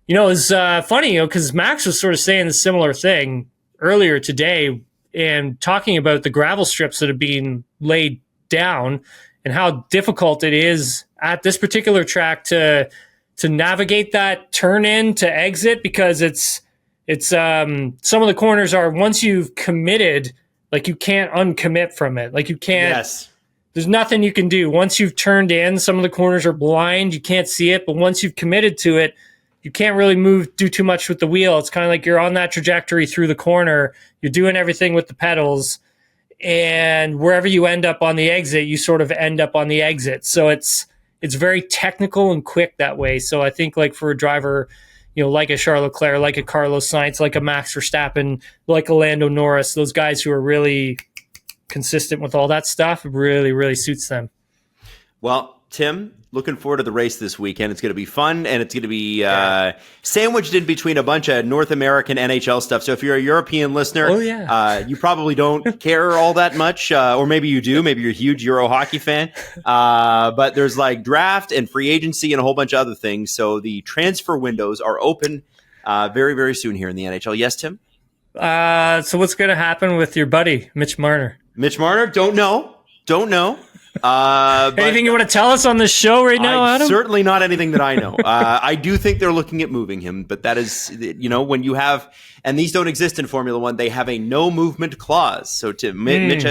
Speaker 2: it's funny, because Max was sort of saying a similar thing earlier today and talking about the gravel strips that are being laid down and how difficult it is at this particular track to navigate that turn in to exit, because it's some of the corners are, once you've committed, like you can't uncommit from it. Like you can't.
Speaker 1: Yes.
Speaker 2: There's nothing you can do. Once you've turned in, some of the corners are blind. You can't see it. But once you've committed to it, you can't really do too much with the wheel. It's kind of like you're on that trajectory through the corner. You're doing everything with the pedals. And wherever you end up on the exit, you sort of end up on the exit. So it's very technical and quick that way. So I think like for a driver, like a Charles Leclerc, like a Carlos Sainz, like a Max Verstappen, like a Lando Norris, those guys who are really consistent with all that stuff, it really, really suits them.
Speaker 1: Well, Tim, looking forward to the race this weekend. It's going to be fun, and it's going to be sandwiched in between a bunch of North American NHL stuff. So if you're a European listener, you probably don't care all that much, or maybe you do. Maybe you're a huge Euro hockey fan. But there's like draft and free agency and a whole bunch of other things. So the transfer windows are open very, very soon here in the NHL. Yes, Tim?
Speaker 2: So what's going to happen with your buddy, Mitch Marner?
Speaker 1: Mitch Marner? Don't know.
Speaker 2: Anything you want to tell us on this show right now, Adam?
Speaker 1: Certainly not anything that I know. I do think they're looking at moving him, but that is, when you have, and these don't exist in Formula One, they have a no movement clause. So Mitch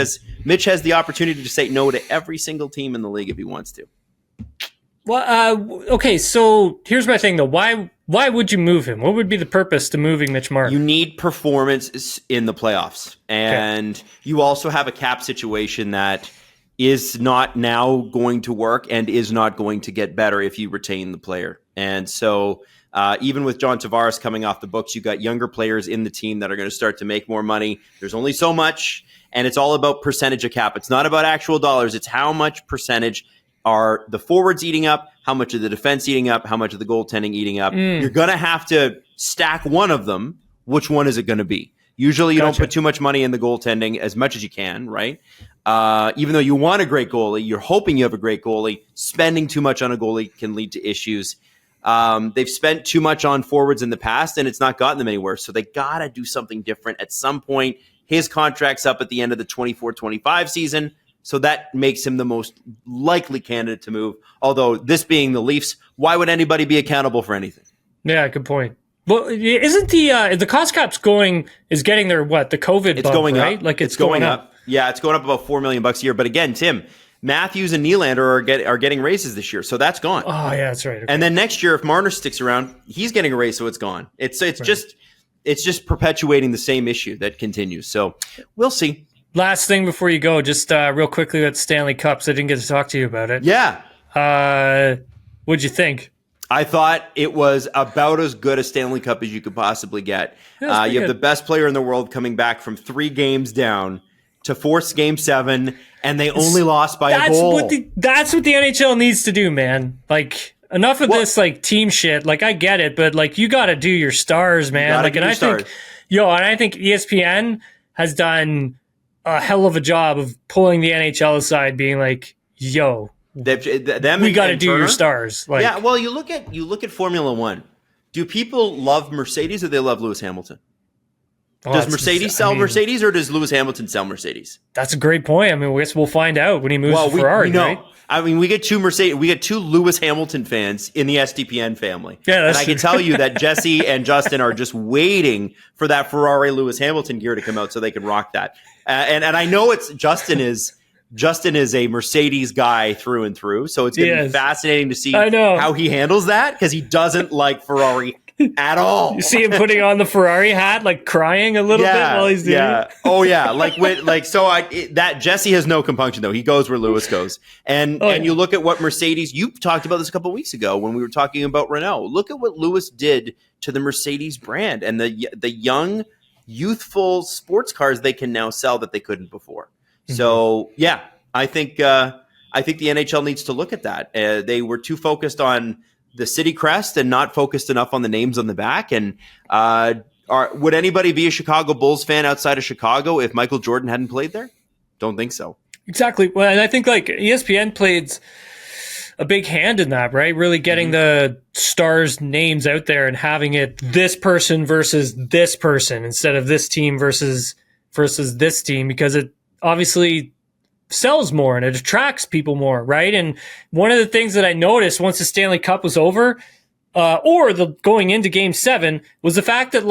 Speaker 1: has the opportunity to say no to every single team in the league if he wants to.
Speaker 2: Well, okay, so here's my thing though. Why would you move him? What would be the purpose to moving Mitch Marner?
Speaker 1: You need performance in the playoffs, and you also have a cap situation that is not now going to work and is not going to get better if you retain the player. And so even with John Tavares coming off the books, you got younger players in the team that are going to start to make more money. There's only so much, and it's all about percentage of cap. It's not about actual dollars. It's how much percentage are the forwards eating up, how much of the defense eating up, how much of the goaltending eating up. You're going to have to stack one of them. Which one is it going to be? Usually you don't put too much money in the goaltending as much as you can, right? Even though you want a great goalie, you're hoping you have a great goalie. Spending too much on a goalie can lead to issues. They've spent too much on forwards in the past, and it's not gotten them anywhere. So they got to do something different at some point. His contract's up at the end of the 24-25 season, so that makes him the most likely candidate to move. Although this being the Leafs, why would anybody be accountable for anything?
Speaker 2: Yeah, good point. Well, isn't the cost cap's getting their the COVID bump,
Speaker 1: going
Speaker 2: right?
Speaker 1: up.
Speaker 2: Like it's going up.
Speaker 1: Yeah, it's going up about $4 million a year. But again, Tim, Matthews and Nylander are getting raises this year, so that's gone.
Speaker 2: Oh yeah, that's right. Okay.
Speaker 1: And then next year, if Marner sticks around, he's getting a raise, so it's gone. It's just perpetuating the same issue that continues. So we'll see.
Speaker 2: Last thing before you go, just real quickly with Stanley Cups. I didn't get to talk to you about it.
Speaker 1: Yeah.
Speaker 2: What'd you think?
Speaker 1: I thought it was about as good a Stanley Cup as you could possibly get. You have the best player in the world coming back from 3 games down to force Game 7, and they only lost by a goal.
Speaker 2: That's what the NHL needs to do, man. Like, enough of this team shit. Like, I get it, but you got to do your stars, man. I think ESPN has done a hell of a job of pulling the NHL aside, being like, "Yo, we got to do your stars." Like,
Speaker 1: yeah, well, you look at Formula One. Do people love Mercedes or they love Lewis Hamilton? Does Mercedes sell Mercedes or does Lewis Hamilton sell Mercedes?
Speaker 2: That's a great point. I mean, I guess we'll find out when he moves to Ferrari, right?
Speaker 1: I mean, we get two Lewis Hamilton fans in the SDPN family. Yeah, that's true. I can tell you that Jesse and Justin are just waiting for that Ferrari Lewis Hamilton gear to come out so they can rock that. And I know Justin is a Mercedes guy through and through, so it's going to be fascinating to see how he handles that because he doesn't like Ferrari at all.
Speaker 2: You see him putting on the Ferrari hat, crying a little bit while he's doing it.
Speaker 1: Oh yeah, that Jesse has no compunction though. He goes where Lewis goes, and you look at what Mercedes. You talked about this a couple of weeks ago when we were talking about Renault. Look at what Lewis did to the Mercedes brand and the young, youthful sports cars they can now sell that they couldn't before. So yeah, I think the NHL needs to look at that. They were too focused on the city crest and not focused enough on the names on the back. And would anybody be a Chicago Bulls fan outside of Chicago if Michael Jordan hadn't played there? Don't think so.
Speaker 2: Exactly. Well, and I think ESPN played a big hand in that, right? Really getting the stars' names out there and having it this person versus this person instead of this team versus this team, because it obviously sells more and it attracts people more, right? And one of the things that I noticed once the Stanley Cup was over, going into Game 7, was the fact that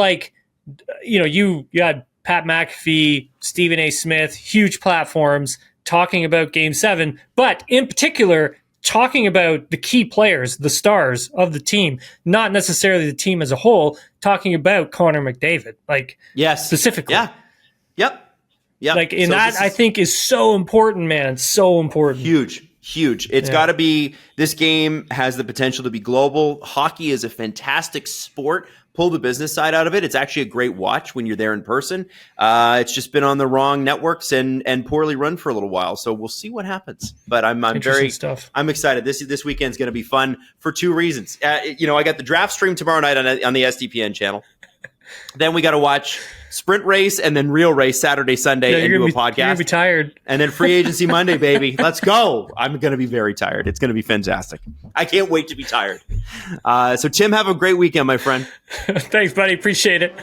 Speaker 2: you had Pat McAfee, Stephen A. Smith, huge platforms talking about Game 7, but in particular talking about the key players, the stars of the team, not necessarily the team as a whole, talking about Connor McDavid, specifically.
Speaker 1: Yeah. Yep. Yeah,
Speaker 2: I think is so important, man. So important.
Speaker 1: Huge. It's got to be, this game has the potential to be global. Hockey is a fantastic sport. Pull the business side out of it. It's actually a great watch when you're there in person. It's just been on the wrong networks and poorly run for a little while. So we'll see what happens. But I'm excited. This weekend's going to be fun for 2 reasons. I got the draft stream tomorrow night on the SDPN channel. Then we got to watch sprint race and then real race Saturday, Sunday, and do a podcast. You're
Speaker 2: going to be tired.
Speaker 1: And then free agency Monday, baby. Let's go. I'm going to be very tired. It's going to be fantastic. I can't wait to be tired. So, Tim, have a great weekend, my friend.
Speaker 2: Thanks, buddy. Appreciate it.